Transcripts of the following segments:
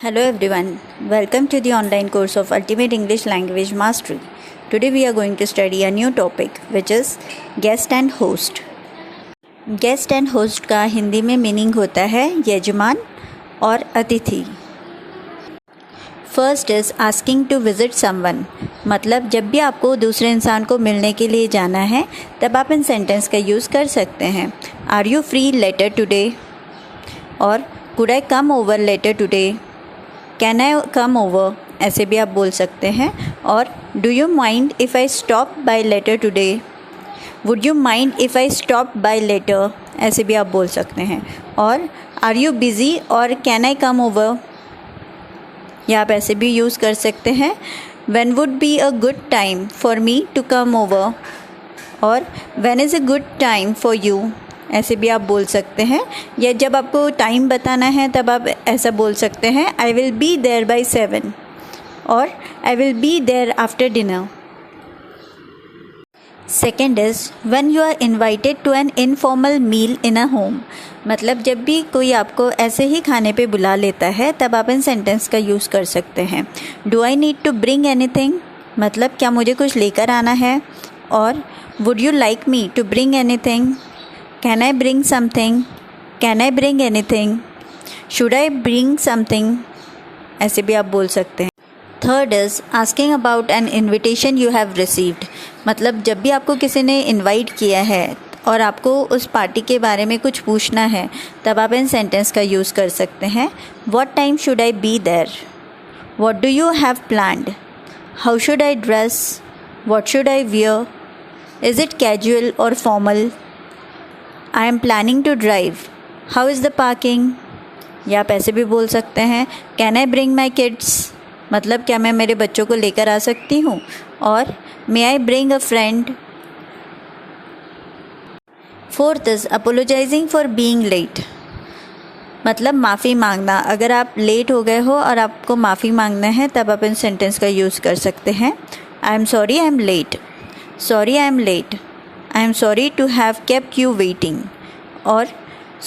Hello everyone, welcome to the online course of Ultimate English Language Mastery. Today we are going to study a new topic which is guest and host. Guest and host का हिंदी में meaning होता है यजमान और अतिथि. First is asking to visit someone, मतलब जब भी आपको दूसरे इंसान को मिलने के लिए जाना है तब आप इन सेंटेंस का यूज़ कर सकते हैं. Are you free later today, और could I come over later today, can I come over, ऐसे भी आप बोल सकते हैं. और do you mind if I stop by later today, would you mind if I stop by later, ऐसे भी आप बोल सकते हैं. और आर यू बिज़ी और कैन आई कम ओवर, या आप ऐसे भी यूज़ कर सकते हैं. When would be a good time for me to come over, और when is a good time for you, ऐसे भी आप बोल सकते हैं. या जब आपको टाइम बताना है तब आप ऐसा बोल सकते हैं I will be there by 7 और I will be there after dinner. Second is when you are invited to an informal meal in a home, मतलब जब भी कोई आपको ऐसे ही खाने पे बुला लेता है तब आप इन सेंटेंस का यूज़ कर सकते हैं. Do I need to bring anything, मतलब क्या मुझे कुछ लेकर आना है. और would you like me to bring anything, can I bring something, can I bring anything, should I bring something, ऐसे भी आप बोल सकते हैं. Third is asking about an invitation you have received, मतलब जब भी आपको किसी ने इनवाइट किया है और आपको उस पार्टी के बारे में कुछ पूछना है तब आप इन सेंटेंस का यूज़ कर सकते हैं. What time should I be there, what do you have planned, how should I dress, what should I wear, is it casual or formal, I am planning to drive, how is the parking, या आप ऐसे भी बोल सकते हैं can I bring my kids, मतलब क्या मैं मेरे बच्चों को लेकर आ सकती हूँ. और may I bring a friend. Fourth is apologising for being late, मतलब माफ़ी मांगना. अगर आप लेट हो गए हो और आपको माफ़ी मांगना है तब आप इन सेंटेंस का यूज़ कर सकते हैं. I am sorry I am late, sorry I am late, I am sorry to have kept you waiting, और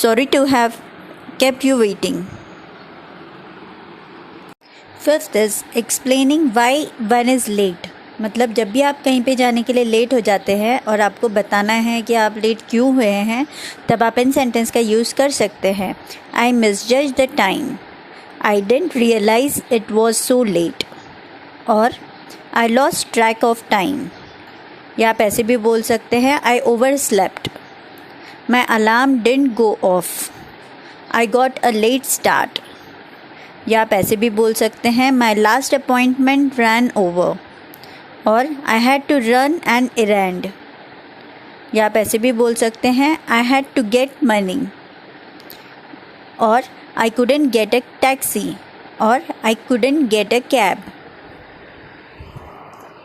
sorry to have kept you waiting. Fifth is explaining why one is late, मतलब जब भी आप कहीं पे जाने के लिए लेट हो जाते हैं और आपको बताना है कि आप लेट क्यों हुए हैं तब आप इन सेंटेंस का यूज़ कर सकते हैं. I misjudge the time, I didn't realise it was so late, और I lost track of time, या आप ऐसे भी बोल सकते हैं I overslept, my alarm didn't go off, I got a late start, या आप ऐसे भी बोल सकते हैं my last appointment ran over, और I had to run an errand, या आप ऐसे भी बोल सकते हैं I had to gate money, और I couldn't get a taxi, और I couldn't get a cab,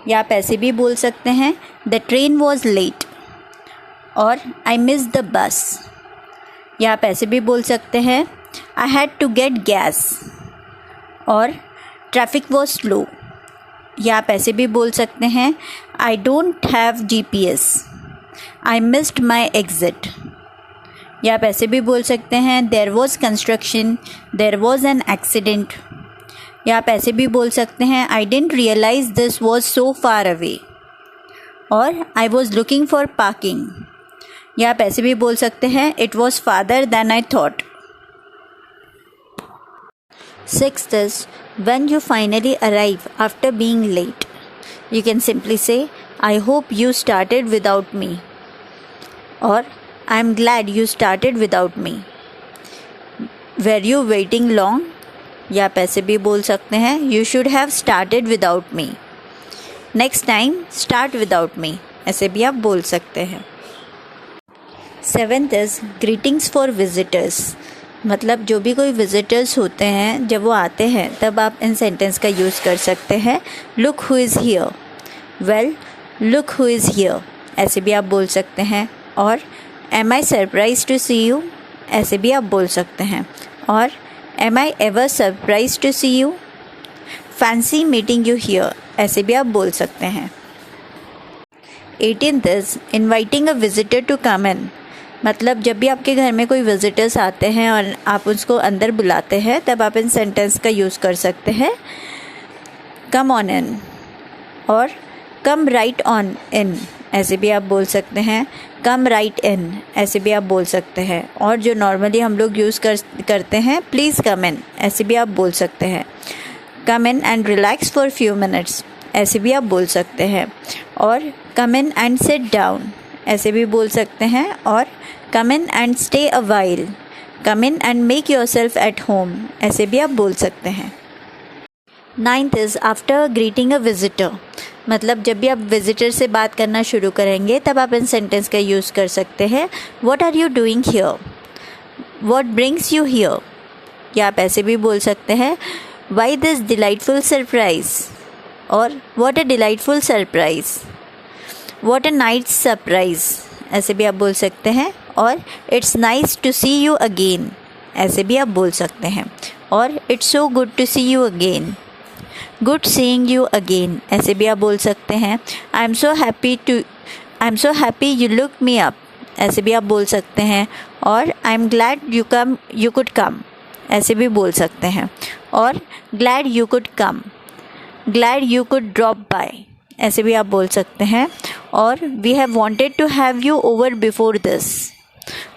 या आप ऐसे भी बोल सकते हैं द ट्रेन वॉज लेट, और आई मिस द बस, या आप ऐसे भी बोल सकते हैं I had to get gas, और ट्रैफिक वॉज स्लो, या आप ऐसे भी बोल सकते हैं I don't have GPS, I missed my exit, या आप ऐसे भी बोल सकते हैं there was construction, there was an accident, या आप ऐसे भी बोल सकते हैं I didn't realise this was so far away, और I was looking for parking, या आप ऐसे भी बोल सकते हैं it was farther than I thought. Sixth is when you finally arrive after being late, you can simply say I hope you started without me, or I am glad you started without me. Were you waiting long? या आप ऐसे भी बोल सकते हैं you should have started without me. Next time start without me, ऐसे भी आप बोल सकते हैं. Seventh is greetings for visitors, मतलब जो भी कोई विजिटर्स होते हैं जब वो आते हैं तब आप इन सेंटेंस का यूज़ कर सकते हैं. Look who is here, well look who is here, ऐसे भी आप बोल सकते हैं. और am I surprise to see you, ऐसे भी आप बोल सकते हैं. और am I ever surprise to see you, fancy meeting you here, ऐसे भी आप बोल सकते हैं. 18th is inviting a visitor to come in, मतलब जब भी आपके घर में कोई विजिटर्स आते हैं और आप उसको अंदर बुलाते हैं तब आप इन सेंटेंस का यूज़ कर सकते हैं कम ऑन इन और कम राइट ऑन इन, ऐसे भी आप बोल सकते हैं। कम राइट इन, ऐसे भी आप बोल सकते हैं। और जो नॉर्मली हम लोग यूज़ करते हैं प्लीज़ कम इन, ऐसे भी आप बोल सकते हैं। Come in and relax for few minutes, ऐसे भी आप बोल सकते हैं। और come in and sit down, ऐसे भी बोल सकते हैं। और come in and stay a while, come in and make yourself at home, ऐसे भी आप बोल सकते हैं। 9th is after greeting a visitor, मतलब जब भी आप विजिटर से बात करना शुरू करेंगे तब आप इन सेंटेंस का यूज़ कर सकते हैं। What are you doing here, what brings you here, या आप ऐसे भी बोल सकते हैं व्हाई दिस डिलाइटफुल सरप्राइज, और what a delightful surprise, what a nice surprise, ऐसे भी आप बोल सकते हैं। और it's nice to see you again, ऐसे भी आप बोल सकते हैं। और it's so good to see you again, good seeing you again, ऐसे भी आप बोल सकते हैं। I am so happy you look me up, ऐसे भी आप बोल सकते हैं। और I am glad you could come, ऐसे भी बोल सकते हैं। और glad you could come, glad you could drop by, ऐसे भी आप बोल सकते हैं। और we have wanted to have you over before this,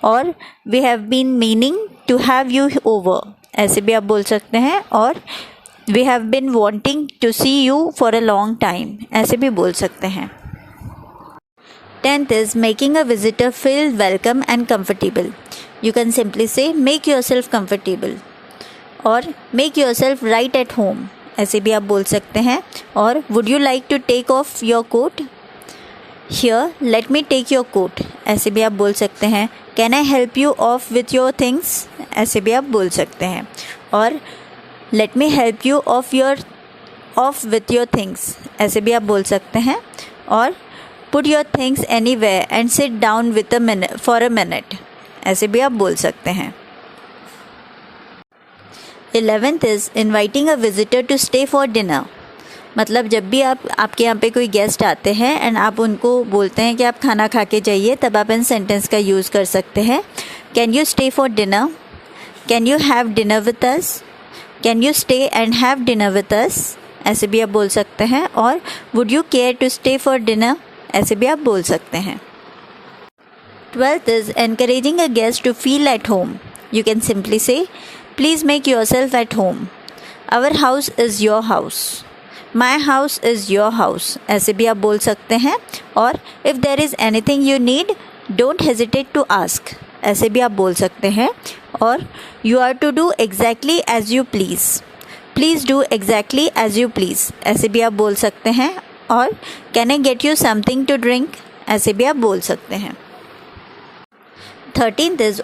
और we have been meaning to have you over, ऐसे भी आप बोल सकते हैं। और we have been wanting to see you for a long time, ऐसे भी बोल सकते हैं। 10th is making a visitor feel welcome and comfortable. You can simply say make yourself comfortable और make yourself right at home, ऐसे भी आप बोल सकते हैं। और would you like to take off your coat? Here, let me take your coat, ऐसे भी आप बोल सकते हैं। Can I help you off with your things? ऐसे भी आप बोल सकते हैं। और let me help you off with your things, ऐसे भी आप बोल सकते हैं। और put your things anywhere and sit down for a minute, ऐसे भी आप बोल सकते हैं। 11th is inviting a visitor to stay for dinner, मतलब जब भी आपके यहाँ पे कोई गेस्ट आते हैं एंड आप उनको बोलते हैं कि आप खाना खा के जाइए, तब आप इन सेंटेंस का यूज़ कर सकते हैं। Can you stay for dinner, can you have dinner with us, can you stay and have dinner with us, ऐसे भी आप बोल सकते हैं। और would you care to stay for dinner, ऐसे भी आप बोल सकते हैं। 12th is encouraging a guest to feel at home. You can simply say, please make yourself at home. Our house is your house. My house is your house. ऐसे भी आप बोल सकते हैं। और if there is anything you need, don't hesitate to ask. ऐसे भी आप बोल सकते हैं। और you are to do exactly as you please. Please do exactly as you please. ऐसे भी आप बोल सकते हैं। और can I get you something to drink? ऐसे भी आप बोल सकते हैं। 13th is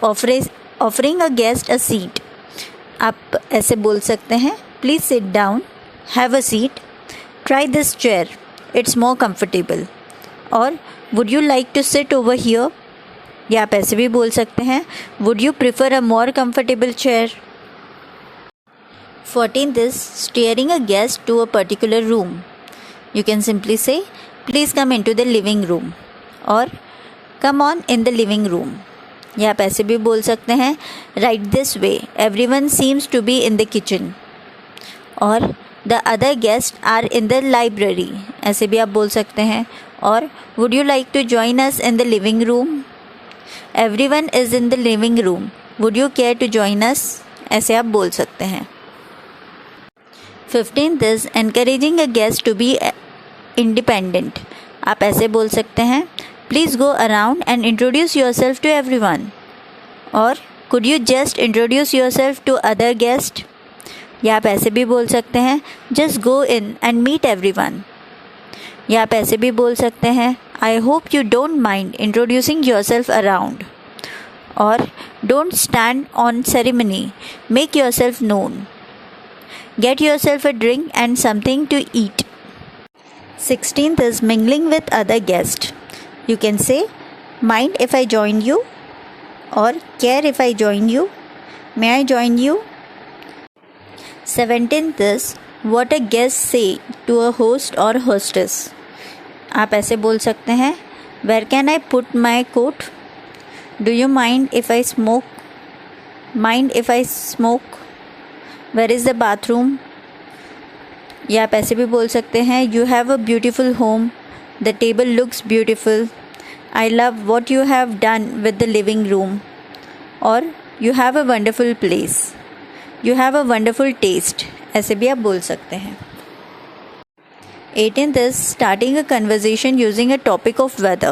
offering a guest a seat. आप ऐसे बोल सकते हैं, please sit down, have a seat, try this chair, it's more comfortable. और would you like to sit over here? या आप ऐसे भी बोल सकते हैं, would you prefer a more comfortable chair? 14th is steering a guest to a particular room. You can simply say, please come into the living room or come on in the living room. या आप ऐसे भी बोल सकते हैं, right this way, everyone seems to be in the kitchen. और the other guests are in the library, ऐसे भी आप बोल सकते हैं। और would you like to join us in the living room? Everyone is in the living room. Would you care to join us? ऐसे आप बोल सकते हैं। 15th is encouraging a guest to be independent. आप ऐसे बोल सकते हैं, please go around and introduce yourself to everyone. और could you just introduce yourself to other guests? या आप ऐसे भी बोल सकते हैं, just go in and meet everyone. या आप ऐसे भी बोल सकते हैं, I hope you don't mind introducing yourself around. और don't stand on ceremony, make yourself known. Get yourself a drink and something to eat. 16th is mingling with other guests. You can say, mind if I join you? Or care if I join you? May I join you? 17th is what a guest say to a host or hostess. आप ऐसे बोल सकते हैं, where can I put my coat? Do you mind if I smoke? Where is the bathroom? या आप ऐसे भी बोल सकते हैं, you have a beautiful home, the table looks beautiful, I love what you have done with the living room, और you have a wonderful place, you have a wonderful taste, ऐसे भी आप बोल सकते हैं। 18th is starting a conversation using a topic of weather.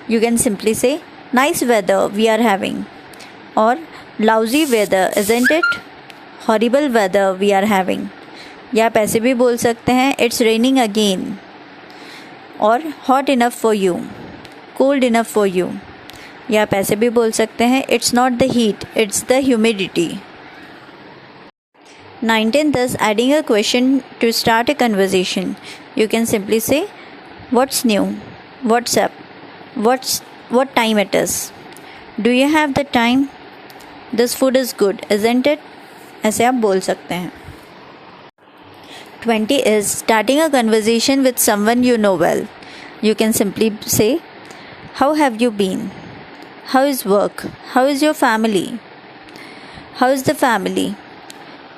You can simply say, nice weather we are having, or lousy weather isn't it? Horrible weather we are having. या आप ऐसे भी बोल सकते हैं, it's raining again, और hot enough for you, cold enough for you. या आप ऐसे भी बोल सकते हैं, it's not the heat, it's the humidity. 19th is adding a question to start a conversation. You can simply say, what's new, what's up, what time it is, do you have the time, this food is good isn't it? ऐसे आप बोल सकते हैं। 20 is starting a conversation with someone you know well. You can simply say, how have you been, how is work, how is your family, how is the family,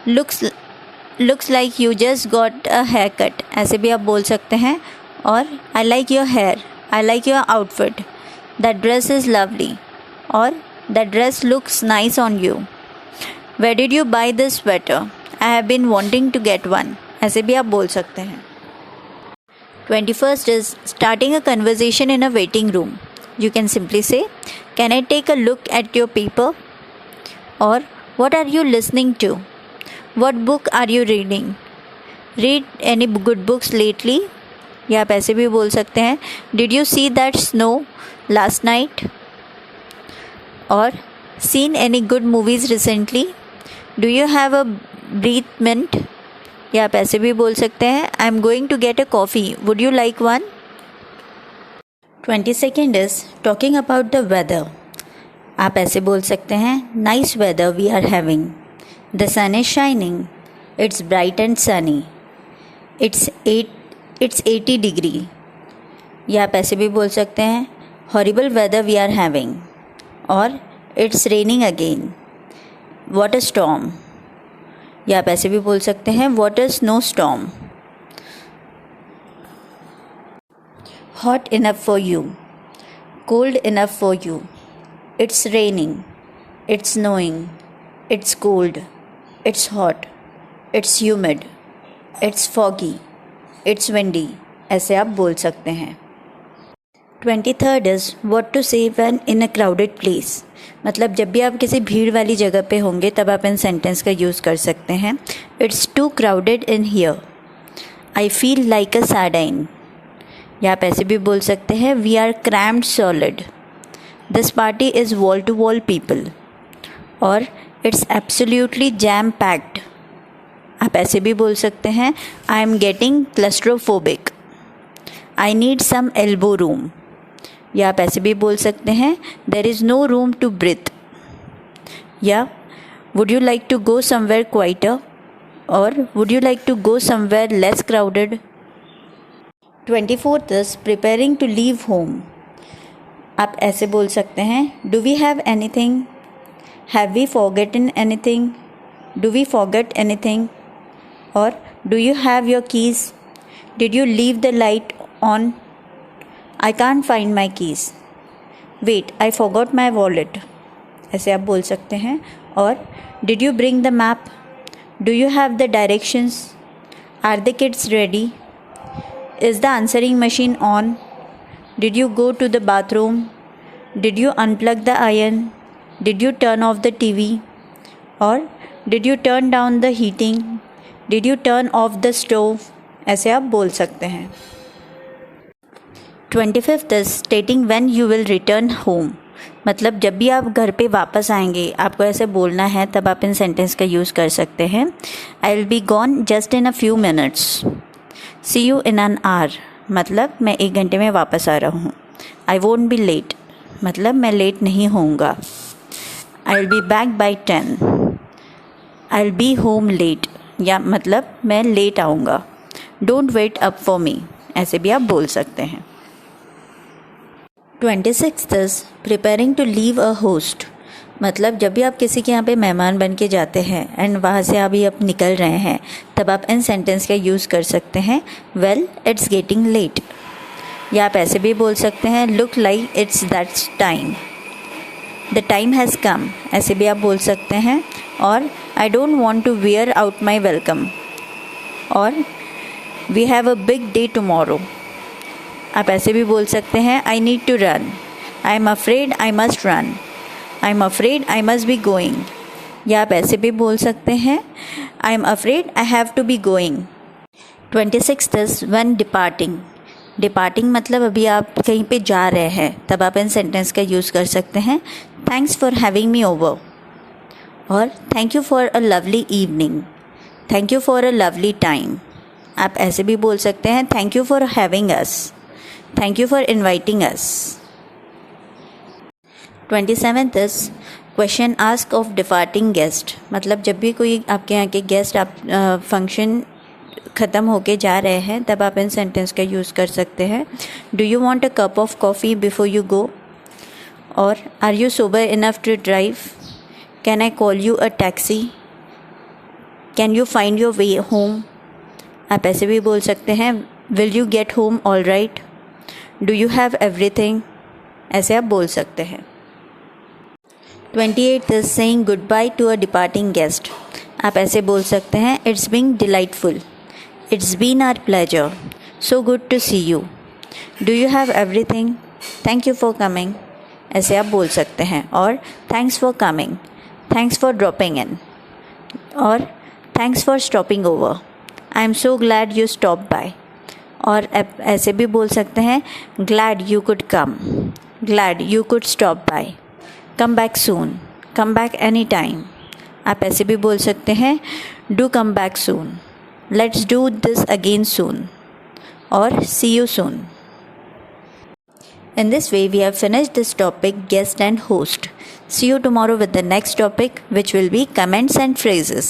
looks like you just got a haircut, ऐसे भी आप बोल सकते हैं। और I like your hair, I like your outfit, that dress is lovely, और that dress looks nice on you, where did you buy this sweater, I have been wanting to get one, ऐसे भी आप बोल सकते हैं। 21st is starting a conversation in a waiting room. You can simply say, can I take a look at your paper, or what are you listening to, what book are you reading, read any good books lately. या आप ऐसे भी बोल सकते हैं, did you see that snow last night, और seen any good movies recently, do you have a breath mint. या आप ऐसे भी बोल सकते हैं, I am going to get a coffee, would you like one. 22nd is talking about the weather. आप ऐसे बोल सकते हैं, nice weather we are having, the sun is shining, it's bright and sunny, it's 80 degree. या आप ऐसे भी बोल सकते हैं, horrible weather we are having, और it's raining again, what a storm. या आप ऐसे भी बोल सकते हैं, what a snowstorm. Hot enough for you, cold enough for you, it's raining, it's snowing, it's cold, it's hot, it's humid, it's foggy, it's windy, ऐसे आप बोल सकते हैं। 23rd is what to say when in a crowded place. मतलब जब भी आप किसी भीड़ वाली जगह पे होंगे तब आप इन सेंटेंस का यूज़ कर सकते हैं। It's too crowded in here, I feel like a sardine. या आप ऐसे भी बोल सकते हैं, we are crammed solid, this party is wall to wall people, और it's absolutely jam packed. आप ऐसे भी बोल सकते हैं, I am getting claustrophobic, I need some elbow room. या आप ऐसे भी बोल सकते हैं, there is no room to breathe. या would you like to go somewhere quieter, or would you like to go somewhere less crowded. 24th is preparing to leave home. आप ऐसे बोल सकते हैं, do we have anything, have we forgotten anything, do we forget anything, और do you have your keys, did you leave the light on, I can't find my keys, wait I forgot my wallet, ऐसे आप बोल सकते हैं। और did you bring the map, do you have the directions, are the kids ready, is the answering machine on, did you go to the bathroom, did you unplug the iron, did you turn off the TV, और did you turn down the heating, did you turn off the stove, ऐसे आप बोल सकते हैं। 25th is stating when you will return home. मतलब जब भी आप घर पे वापस आएंगे आपको ऐसे बोलना है, तब आप इन सेंटेंस का यूज़ कर सकते हैं। I will be gone just in a few minutes, see you in an hour, मतलब मैं 1 घंटे में वापस आ रहा हूँ। आई वोंट बी लेट, मतलब मैं लेट नहीं होऊंगा। I will be back by 10, I will be home late, या मतलब मैं लेट आऊँगा। Don't wait up for me, ऐसे भी आप बोल सकते हैं। 26 is preparing to leave a host. मतलब जब भी आप किसी के यहाँ पे मेहमान बन के जाते हैं एंड वहाँ से अभी आप निकल रहे हैं, तब आप इन सेंटेंस का यूज़ कर सकते हैं वेल इट्स गेटिंग लेट, या आप ऐसे भी बोल सकते हैं look like it's that's time, the time has come, ऐसे भी आप बोल सकते हैं। और I don't want to wear out my welcome, और we have a big day tomorrow, आप ऐसे भी बोल सकते हैं I need to run, I am afraid I must run, I am afraid I must be going, या आप ऐसे भी बोल सकते हैं I am afraid I have to be going. 26 is when departing, departing मतलब अभी आप कहीं पे जा रहे हैं, तब आप इन सेंटेंस का यूज़ कर सकते हैं thanks for having me over, और thank you for a lovely evening, thank you for a lovely time, आप ऐसे भी बोल सकते हैं thank you for having us, thank you for inviting us. 27th is question ask of departing guest, मतलब जब भी कोई आपके यहाँ के गेस्ट आप फंक्शन ख़त्म होके जा रहे हैं, तब आप इन सेंटेंस का यूज़ कर सकते हैं do you want a cup of coffee before you go, और are you sober enough to drive, can I call you a taxi, can you find your way home, आप ऐसे भी बोल सकते हैं will you get home all right, do you have everything, ऐसे आप बोल सकते हैं। 28 is saying goodbye to a departing guest, आप ऐसे बोल सकते हैं it's being delightful, it's been our pleasure, so good to see you, do you have everything, thank you for coming, ऐसे आप बोल सकते हैं। और thanks for coming, thanks for dropping in, और thanks for stopping over, I am so glad you stop by, और ऐसे भी बोल सकते हैं glad you could come, glad you could stop by, come back soon, come back any time, आप ऐसे भी बोल सकते हैं do come back soon, let's do this again soon, और see you soon. In this way, we have finished this topic, guest and host. See you tomorrow with the next topic, which will be comments and phrases.